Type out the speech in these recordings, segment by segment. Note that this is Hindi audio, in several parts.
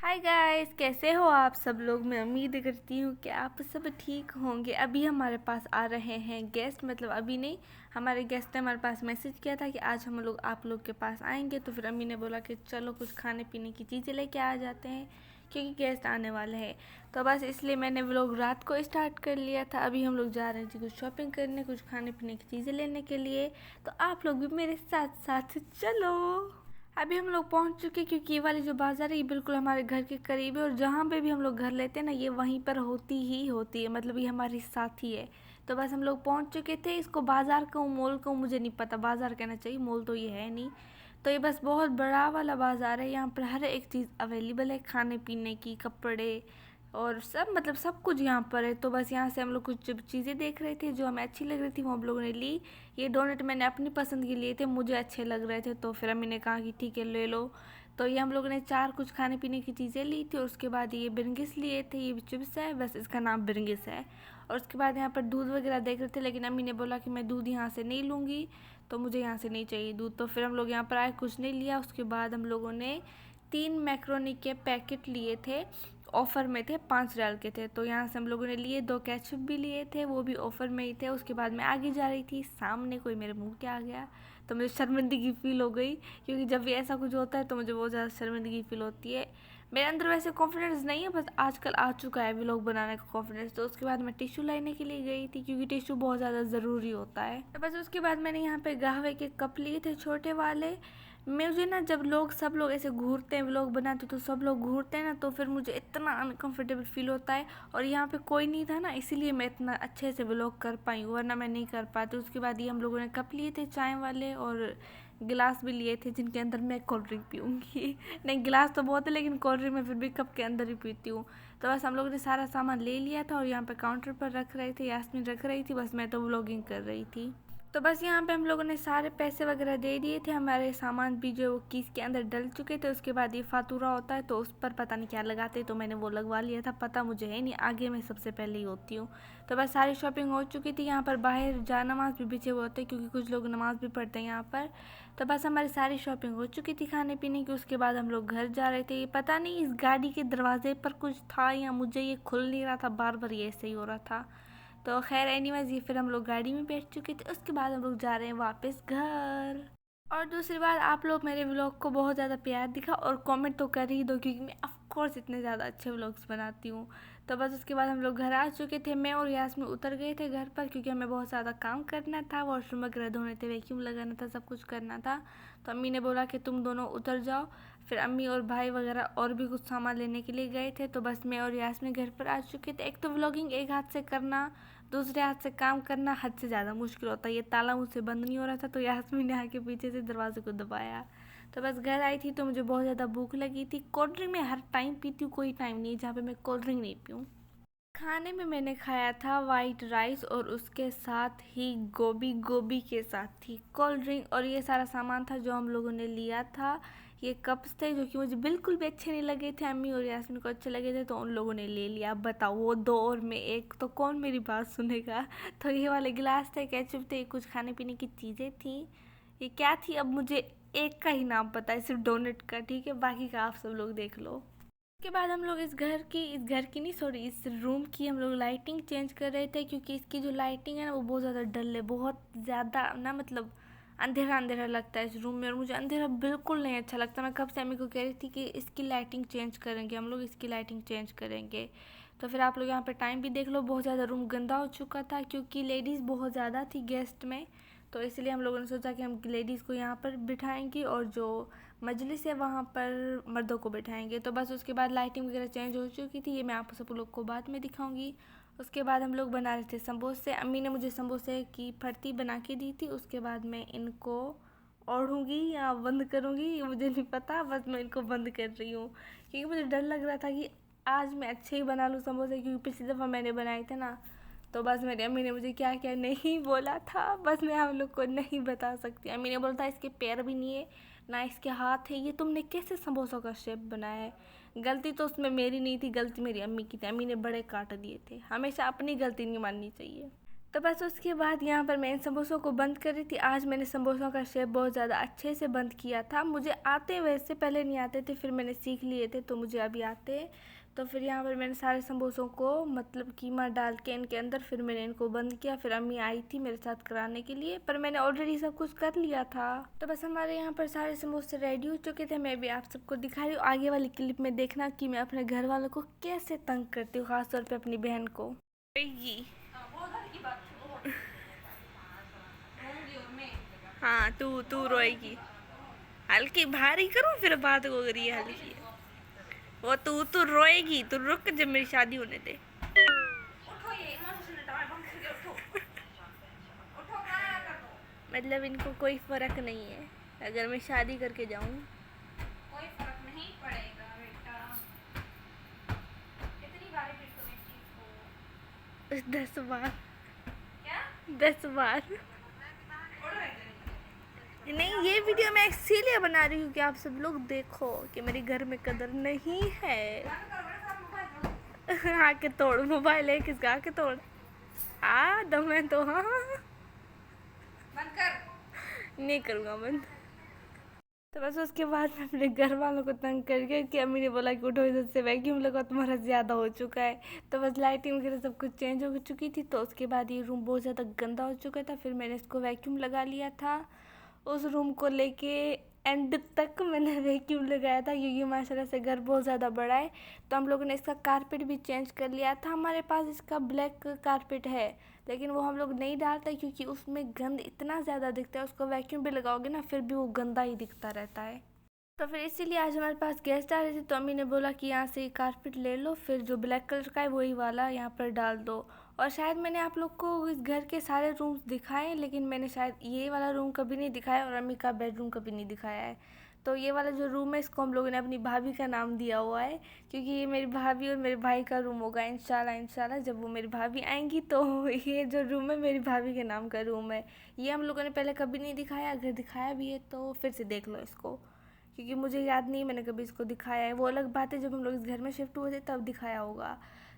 हाय गाइस, कैसे हो आप सब लोग। मैं उम्मीद करती हूँ कि आप सब ठीक होंगे। अभी हमारे पास आ रहे हैं गेस्ट, मतलब अभी नहीं, हमारे गेस्ट ने हमारे पास मैसेज किया था कि आज हम लोग आप लोग के पास आएंगे। तो फिर अम्मी ने बोला कि चलो कुछ खाने पीने की चीज़ें लेके आ जाते हैं क्योंकि गेस्ट आने वाले हैं। तो बस इसलिए मैंने व्लॉग रात को स्टार्ट कर लिया था। अभी हम लोग जा रहे थे कुछ शॉपिंग करने, कुछ खाने पीने की चीज़ें लेने के लिए। तो आप लोग भी मेरे साथ साथ चलो। अभी हम लोग पहुंच चुके क्योंकि ये वाली जो बाज़ार है ये बिल्कुल हमारे घर के करीब है, और जहाँ पे भी हम लोग घर लेते हैं ना ये वहीं पर होती ही होती है, मतलब ये हमारी साथ ही है। तो बस हम लोग पहुंच चुके थे। इसको बाज़ार कहूँ मॉल कहूँ मुझे नहीं पता, बाज़ार कहना चाहिए, मॉल तो ये है नहीं। तो ये बस बहुत बड़ा वाला बाज़ार है। यहाँ पर हर एक चीज़ अवेलेबल है, खाने पीने की, कपड़े और सब, मतलब सब कुछ यहाँ पर है। तो बस यहाँ से हम लोग कुछ चीज़ें देख रहे थे जो हमें अच्छी लग रही थी, वो हम लोगों ने ली। ये डोनेट मैंने अपनी पसंद के लिए थे, मुझे अच्छे लग रहे थे, तो फिर अम्मी ने कहा कि ठीक है ले लो। तो ये हम लोगों ने चार कुछ खाने पीने की चीज़ें ली थी। और उसके बाद ये बिरंगिस लिए थे, ये चिप्स है, बस इसका नाम बिरंगिस है। और उसके बाद यहाँ पर दूध वगैरह देख रहे थे, लेकिन अम्मी ने बोला कि मैं दूध यहाँ से नहीं लूँगी, तो मुझे यहाँ से नहीं चाहिए दूध। तो फिर हम लोग यहाँ पर आए, कुछ नहीं लिया। उसके बाद हम लोगों ने 3 मैक्रोनी के पैकेट लिए थे, ऑफ़र में थे, 5 रियाल के थे। तो यहाँ से हम लोगों ने लिए, 2 केचप भी लिए थे, वो भी ऑफ़र में ही थे। उसके बाद मैं आगे जा रही थी, सामने कोई मेरे मुंह के आ गया, तो मुझे शर्मिंदगी फ़ील हो गई, क्योंकि जब भी ऐसा कुछ होता है तो मुझे बहुत ज़्यादा शर्मिंदगी फ़ील होती है। मेरे अंदर वैसे कॉन्फिडेंस नहीं है, बस आजकल आ चुका है व्लॉग बनाने का कॉन्फिडेंस। तो उसके बाद मैं टिश्यू लेने के लिए गई थी, क्योंकि टिश्यू बहुत ज़्यादा ज़रूरी होता है। तो बस उसके बाद मैंने यहाँ पे कहवे के कप लिए थे, छोटे वाले। मुझे ना जब सब लोग ऐसे घूरते हैं, व्लॉग बनाते तो सब लोग घूरते हैं ना, तो फिर मुझे इतना अनकंफर्टेबल फील होता है। और यहाँ पे कोई नहीं था ना, इसीलिए मैं इतना अच्छे से व्लॉग कर पाई हूँ, वरना मैं नहीं कर पाती। उसके बाद ये हम लोगों ने कप लिए थे चाय वाले, और गिलास भी लिए थे जिनके अंदर मैं कोल्ड ड्रिंक पीऊँगी नहीं, गिलास तो बहुत है, लेकिन कोल्ड ड्रिंक मैं फिर भी कप के अंदर ही पीती हूँ। तो बस हम लोगों ने सारा सामान ले लिया था, और यहाँ पे काउंटर पर रख रहे थे, यास्मीन रख रही थी, बस मैं तो व्लॉगिंग कर रही थी। तो बस यहाँ पे हम लोगों ने सारे पैसे वगैरह दे दिए थे, हमारे सामान भी जो कीस के अंदर डल चुके थे। उसके बाद ये फातूरा होता है, तो उस पर पता नहीं क्या लगाते, तो मैंने वो लगवा लिया था, पता मुझे है नहीं, आगे मैं सबसे पहले ही होती हूँ। तो बस सारी शॉपिंग हो चुकी थी। यहाँ पर बाहर जा नमाज भी बिछे हुए होते हैं, क्योंकि कुछ लोग नमाज भी पढ़ते हैं यहाँ पर। तो बस हमारी सारी शॉपिंग हो चुकी थी खाने पीने की। उसके बाद हम लोग घर जा रहे थे। ये पता नहीं इस गाड़ी के दरवाजे पर कुछ था, या मुझे ये खुल नहीं रहा था, बार बार ये ऐसे ही हो रहा था। तो खैर एनीवेज, ये फिर हम लोग गाड़ी में बैठ चुके थे। उसके बाद हम लोग जा रहे हैं वापस घर। और दूसरी बात, आप लोग मेरे व्लॉग को बहुत ज़्यादा प्यार दिखा और कमेंट तो कर ही दो, क्योंकि मैं ऑफ कोर्स इतने ज़्यादा अच्छे व्लॉग्स बनाती हूँ। तो बस उसके बाद हम लोग घर आ चुके थे। मैं और यास्मीन उतर गए थे घर पर, क्योंकि हमें बहुत ज़्यादा काम करना था, वॉशरूम वगैरह धोने थे, वैक्यूम लगाना था, सब कुछ करना था। तो अम्मी ने बोला कि तुम दोनों उतर जाओ। फिर अम्मी और भाई वगैरह और भी कुछ सामान लेने के लिए गए थे। तो बस मैं और यास्मीन घर पर आ चुके थे। एक तो व्लॉगिंग एक हाथ से करना, दूसरे हाथ से काम करना हद से ज़्यादा मुश्किल होता है। ये ताला मुझसे बंद नहीं हो रहा था, तो यास्मीन ने आके पीछे से दरवाजे को दबाया। तो बस घर आई थी, तो मुझे बहुत ज़्यादा भूख लगी थी। कोल्ड ड्रिंक मैं हर टाइम पीती हूँ, कोई टाइम नहीं जहाँ पे मैं कोल्ड ड्रिंक नहीं पीऊँ। खाने में मैंने खाया था वाइट राइस, और उसके साथ ही गोभी के साथ थी कोल्ड ड्रिंक, और ये सारा सामान था जो हम लोगों ने लिया था। ये कप्स थे जो कि मुझे बिल्कुल भी अच्छे नहीं लगे थे, अम्मी और यास्मीन को अच्छे लगे थे, तो उन लोगों ने ले लिया। अब बताओ, वो दो और मैं एक, तो कौन मेरी बात सुनेगा। तो ये वाले गिलास थे, केचप थे, कुछ खाने पीने की चीज़ें थी। ये क्या थी अब मुझे एक का ही नाम पता है, सिर्फ डोनेट का, ठीक है, बाकी का आप सब लोग देख लो। उसके बाद हम लोग इस घर की नहीं, सॉरी, इस रूम की हम लोग लाइटिंग चेंज कर रहे थे, क्योंकि इसकी जो लाइटिंग है ना वो बहुत ज़्यादा डल है, बहुत ज़्यादा ना, मतलब अंधेरा अंधेरा लगता है इस रूम में, और मुझे अंधेरा बिल्कुल नहीं अच्छा लगता। मैं कब से अम्मी को कह रही थी कि इसकी लाइटिंग चेंज करेंगे हम लोग, इसकी लाइटिंग चेंज करेंगे। तो फिर आप लोग यहाँ पे टाइम भी देख लो, बहुत ज़्यादा रूम गंदा हो चुका था, क्योंकि लेडीज़ बहुत ज़्यादा थी गेस्ट में। तो इसलिए हम लोगों ने सोचा कि हम लेडीज़ को यहाँ पर बिठाएंगे, और जो मजलिस है वहाँ पर मर्दों को बिठाएंगे। तो बस उसके बाद लाइटिंग वगैरह चेंज हो चुकी थी, ये मैं आप सब लोग को बाद में दिखाऊंगी। उसके बाद हम लोग बना रहे थे समोसे। अम्मी ने मुझे समोसे की फर्ती बना के दी थी। उसके बाद मैं इनको ओढ़ूंगी या बंद करूंगी, ये मुझे नहीं पता, बस मैं इनको बंद कर रही हूँ, क्योंकि मुझे डर लग रहा था कि आज मैं अच्छे ही बना लूँ समोसे, क्योंकि पिछली दफ़ा मैंने बनाए थे ना। तो बस मेरी अम्मी ने मुझे क्या क्या नहीं बोला था, बस मैं आप लोग को नहीं बता सकती। अम्मी ने बोला था इसके पैर भी नहीं है ना इसके हाथ है, ये तुमने कैसे समोसों का शेप बनाया है। गलती तो उसमें मेरी नहीं थी, गलती मेरी अम्मी की थी, अम्मी ने बड़े काट दिए थे। हमेशा अपनी गलती नहीं माननी चाहिए। तो बस उसके बाद यहाँ पर मैं इन समोसों को बंद कर रही थी। आज मैंने समोसों का शेप बहुत ज़्यादा अच्छे से बंद किया था। मुझे आते वैसे पहले नहीं आते थे, फिर मैंने सीख लिए थे तो मुझे अभी आते हैं। तो फिर यहाँ पर मैंने सारे समोसों को मतलब कीमा डाल के इनके अंदर फिर मैंने इनको बंद किया। फिर अम्मी आई थी मेरे साथ कराने के लिए, पर मैंने ऑलरेडी सब कुछ कर लिया था। तो बस हमारे यहाँ पर सारे समोसे रेडी हो चुके थे। मैं भी आप सबको दिखा रही हूँ। आगे वाली क्लिप में देखना कि मैं अपने घर वालों को कैसे तंग करती हूँ, खासतौर पर अपनी बहन को। हाँ, तू तू रोएगी। हल्की भारी करूँ फिर बात को करिए हल्की। वो तू रोएगी, तू रुक जब मेरी शादी होने दे। मतलब इनको कोई फर्क नहीं है अगर मैं शादी करके जाऊँ। कोई फर्क नहीं पड़ेगा बेटा। कितनी बार रिपीट करूं इस चीज को? 10 बार। क्या? 10 बार। नहीं, ये वीडियो मैं इसीलिए बना रही हूँ कि आप सब लोग देखो कि मेरे घर में कदर नहीं है। आके तोड़ मोबाइल है किसका, आके तोड़। दम है तो हाँ। बंद कर। नहीं करूँगा बंद। तो बस उसके बाद मैं अपने घर वालों को तंग करके कि अम्मी ने बोला कि उठो इधर से, वैक्यूम लगा तुम्हारा ज़्यादा हो चुका है। तो बस लाइटिंग वगैरह सब कुछ चेंज हो चुकी थी। तो उसके बाद ये रूम बहुत ज़्यादा गंदा हो चुका था। फिर मैंने इसको वैक्यूम लगा लिया था। उस रूम को लेके एंड तक मैंने वैक्यूम लगाया था, क्योंकि माशाल्लाह से घर बहुत ज़्यादा बड़ा है। तो हम लोगों ने इसका कारपेट भी चेंज कर लिया था। हमारे पास इसका ब्लैक कारपेट है, लेकिन वो हम लोग नहीं डालते क्योंकि उसमें गंद इतना ज़्यादा दिखता है। उसको वैक्यूम भी लगाओगे ना फिर भी वो गंदा ही दिखता रहता है। तो फिर इसीलिए आज हमारे पास गेस्ट आ रहे थे, तो अम्मी ने बोला कि यहाँ से कारपेट ले लो, फिर जो ब्लैक कलर का है वही वाला यहाँ पर डाल दो। और शायद मैंने आप लोग को इस घर के सारे रूम्स दिखाए, लेकिन मैंने शायद ये वाला रूम कभी नहीं दिखाया और अम्मी का बेडरूम कभी नहीं दिखाया है। तो ये वाला जो रूम है इसको हम लोगों ने अपनी भाभी का नाम दिया हुआ है, क्योंकि ये मेरी भाभी और मेरे भाई का रूम होगा इंशाल्लाह। इंशाल्लाह जब वो मेरी भाभी आएंगी तो ये जो रूम है मेरी भाभी के नाम का रूम है। ये हम लोगों ने पहले कभी नहीं दिखाया, अगर दिखाया भी है तो फिर से देख लो इसको, क्योंकि मुझे याद नहीं मैंने कभी इसको दिखाया है। वो अलग बात है जब हम लोग इस घर में शिफ्ट हुए थे तब दिखाया होगा।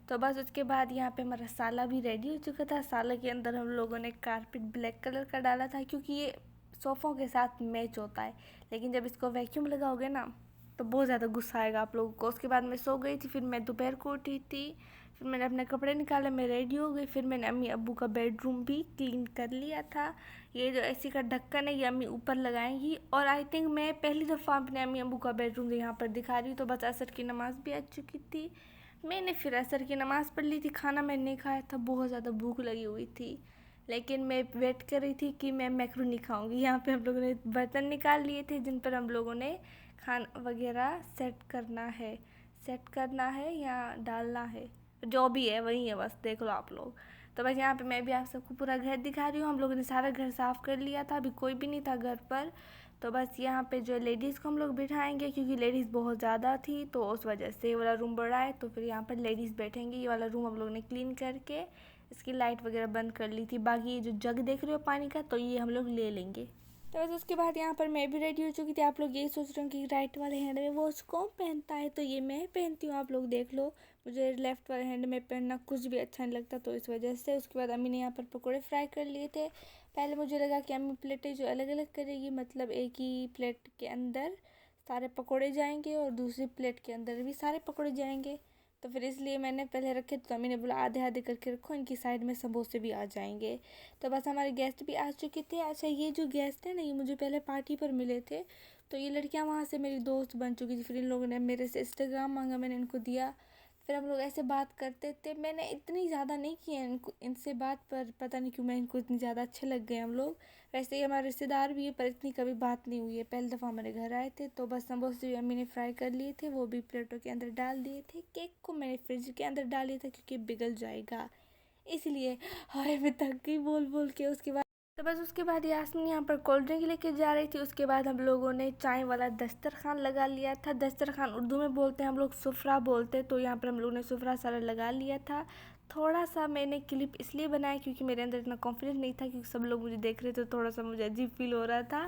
तो बस उसके बाद यहाँ पे हमारा साला भी रेडी हो चुका था। साला के अंदर हम लोगों ने कारपेट ब्लैक कलर का डाला था, क्योंकि ये सोफ़ों के साथ मैच होता है। लेकिन जब इसको वैक्यूम लगाओगे ना तो बहुत ज़्यादा गुस्सा आएगा आप लोगों को। उसके बाद मैं सो गई थी। फिर मैं दोपहर को उठी थी। फिर मैंने अपने कपड़े निकाले, मैं रेडी हो गई। फिर मैंने अम्मी अब्बू का बेडरूम भी क्लीन कर लिया था। ये जो एसी का ढक्कन है ये अम्मी ऊपर लगाएंगी। और आई थिंक मैं पहली दफ़ा अपने अम्मी अब्बू का बेडरूम यहाँ पर दिखा रही हूँ। तो बस असर की नमाज़ भी आ चुकी थी। मैंने फिर असर की नमाज़ पढ़ ली थी। खाना मैंने नहीं खाया था, बहुत ज़्यादा भूख लगी हुई थी, लेकिन मैं वेट कर रही थी कि मैं मैक्रोनी खाऊंगी। यहाँ पे हम लोगों ने बर्तन निकाल लिए थे जिन पर हम लोगों ने खाना वगैरह सेट करना है या डालना है, जो भी है वही है, बस देख लो आप लोग। तो बस यहाँ पे मैं भी आप सबको पूरा घर दिखा रही हूँ। हम लोगों ने सारा घर साफ़ कर लिया था, अभी कोई भी नहीं था घर पर। तो बस यहाँ पे जो लेडीज़ को हम लोग बिठाएंगे, क्योंकि लेडीज़ बहुत ज़्यादा थी तो उस वजह से ये वाला रूम बड़ा है, तो फिर यहाँ पर लेडीज़ बैठेंगी। ये वाला रूम हम लोग ने क्लीन करके इसकी लाइट वगैरह बंद कर ली थी। बाकी ये जो जग देख रहे हो पानी का, तो ये हम लोग ले लेंगे। तो बस उसके बाद यहाँ पर मैं भी रेडी हो चुकी थी। आप लोग यही सोच रहे हो कि राइट वाले हैंड में वॉच कौन पहनता है, तो ये मैं पहनती हूँ, आप लोग देख लो। मुझे लेफ़्ट वाले हैंड में पहनना कुछ भी अच्छा नहीं लगता, तो इस वजह से। उसके बाद अम्मी ने यहाँ पर पकौड़े फ्राई कर लिए थे। पहले मुझे लगा कि अम्मी प्लेटें जो अलग अलग करेगी, मतलब एक ही प्लेट के अंदर सारे पकौड़े जाएंगे और दूसरी प्लेट के अंदर भी सारे पकौड़े जाएंगे। तो फिर इसलिए मैंने पहले रखे, तो अम्मी ने बोला आधे आधे करके रखो, इनकी साइड में समोसे भी आ जाएंगे। तो बस हमारे गेस्ट भी आ चुके थे। अच्छा, ये जो गेस्ट है ना, ये मुझे पहले पार्टी पर मिले थे। तो ये लड़कियां वहाँ से मेरी दोस्त बन चुकी थी। फिर इन लोगों ने मेरे से इंस्टाग्राम मांगा, मैंने इनको दिया। फिर हम लोग ऐसे बात करते थे। मैंने इतनी ज़्यादा नहीं की है इनसे बात, पर पता नहीं क्यों मैं इनको इतनी ज़्यादा अच्छे लग गए हम लोग। वैसे ही हमारे रिश्तेदार भी है, पर इतनी कभी बात नहीं हुई है। पहली दफ़ा हमारे घर आए थे। तो बस समोसे भी अम्मी ने फ्राई कर लिए थे, वो भी प्लेटों के अंदर डाल दिए थे। केक को मैंने फ्रिज के अंदर डाल दिया था क्योंकि पिघल जाएगा, इसलिए। हाय मैं थक गई बोल बोल के। उसके बाद तो बस उसके बाद यास्मीन यहाँ पर कोल्ड ड्रिंक लेके जा रही थी। उसके बाद हम लोगों ने चाय वाला दस्तरखान लगा लिया था। दस्तरखान उर्दू में बोलते हैं हम लोग, सुफरा बोलते हैं। तो यहाँ पर हम लोगों ने सुफरा सारा लगा लिया था। थोड़ा सा मैंने क्लिप इसलिए बनाया क्योंकि मेरे अंदर इतना कॉन्फिडेंस नहीं था, क्योंकि सब लोग मुझे देख रहे थे, थोड़ा सा मुझे अजीब फील हो रहा था।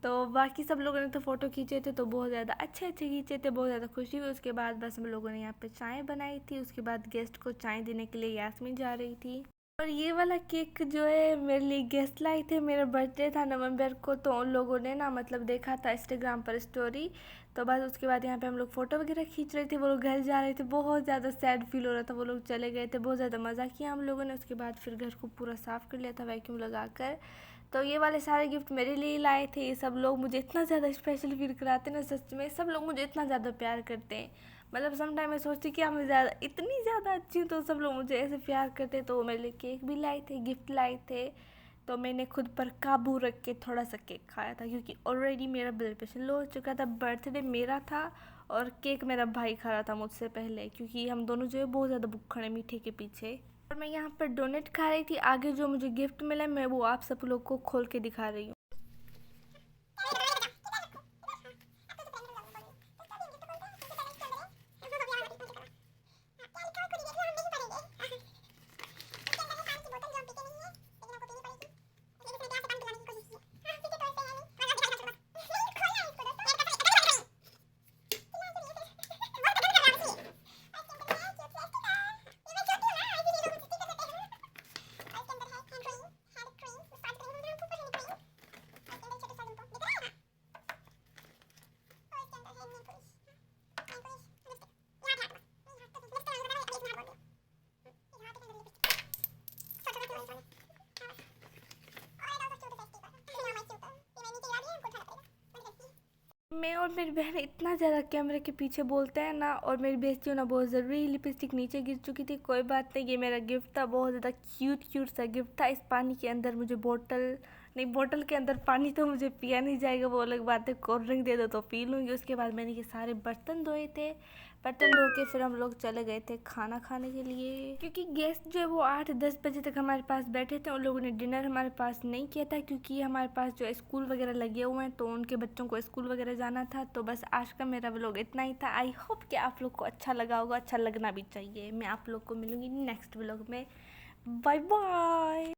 तो बाकी सब लोगों ने तो फ़ोटो खींचे थे, तो बहुत ज़्यादा अच्छे अच्छे खींचे थे, बहुत ज़्यादा खुशी हुई। उसके बाद बस हम लोगों ने यहाँ पे चाय बनाई थी। उसके बाद गेस्ट को चाय देने के लिए यास्मीन जा रही थी। और ये वाला केक जो है मेरे लिए गेस्ट लाए थे, मेरा बर्थडे था नवंबर को, तो उन लोगों ने ना मतलब देखा था इंस्टाग्राम पर स्टोरी, तो बस उसके बाद यहाँ पे हम लोग फ़ोटो वगैरह खींच रहे थे, वो लोग घर जा रहे थे, बहुत ज़्यादा सैड फील हो रहा था, वो लोग चले गए थे, बहुत ज़्यादा मज़ा किया हम लोगों ने। उसके बाद फिर घर को पूरा साफ़ कर लिया था वैक्यूम लगा कर। तो ये वाले सारे गिफ्ट मेरे लिए लाए थे। ये सब लोग मुझे इतना ज़्यादा स्पेशल फील कराते हैं ना, सच में सब लोग मुझे इतना ज़्यादा प्यार करते हैं। मतलब सम टाइम मैं सोचती कि मैं ज़्यादा इतनी ज़्यादा अच्छी हूँ तो सब लोग मुझे ऐसे प्यार करते। तो वो मेरे लिए केक भी लाए थे, गिफ्ट लाए थे, तो मैंने खुद पर काबू रख के थोड़ा सा केक खाया था, क्योंकि ऑलरेडी मेरा ब्लड प्रेशर लो हो चुका था। बर्थडे मेरा था और केक मेरा भाई खा रहा था मुझसे पहले, क्योंकि हम दोनों जो है बहुत ज़्यादा भूखे हैं मीठे के पीछे। और मैं यहाँ पर डोनेट खा रही थी। आगे जो मुझे गिफ्ट मिला मैं वो आप सब लोग को खोल के दिखा रही हूँ। मैं और मेरी बहन इतना ज़्यादा कैमरे के पीछे बोलते हैं ना, और मेरी बेइज्जती होना बहुत ज़रूरी। लिपस्टिक नीचे गिर चुकी थी, कोई बात नहीं, ये मेरा गिफ्ट था, बहुत ज़्यादा क्यूट सा गिफ्ट था। इस पानी के अंदर मुझे बोतल के अंदर पानी तो मुझे पिया नहीं जाएगा, वो अलग बात है, कोल्ड ड्रिंक दे दो तो पी लूँगी। उसके बाद मैंने ये सारे बर्तन धोए थे, बर्तन धो के फिर हम लोग चले गए थे खाना खाने के लिए, क्योंकि गेस्ट जो है वो 8-10 बजे तक हमारे पास बैठे थे। उन लोगों ने डिनर हमारे पास नहीं किया था, क्योंकि हमारे पास जो स्कूल वगैरह लगे हुए हैं, तो उनके बच्चों को स्कूल वगैरह जाना था। तो बस आज का मेरा व्लॉग इतना ही था। आई होप कि आप लोग को अच्छा लगा होगा, अच्छा लगना भी चाहिए। मैं आप लोग को मिलूँगी नेक्स्ट व्लॉग में। Bye bye.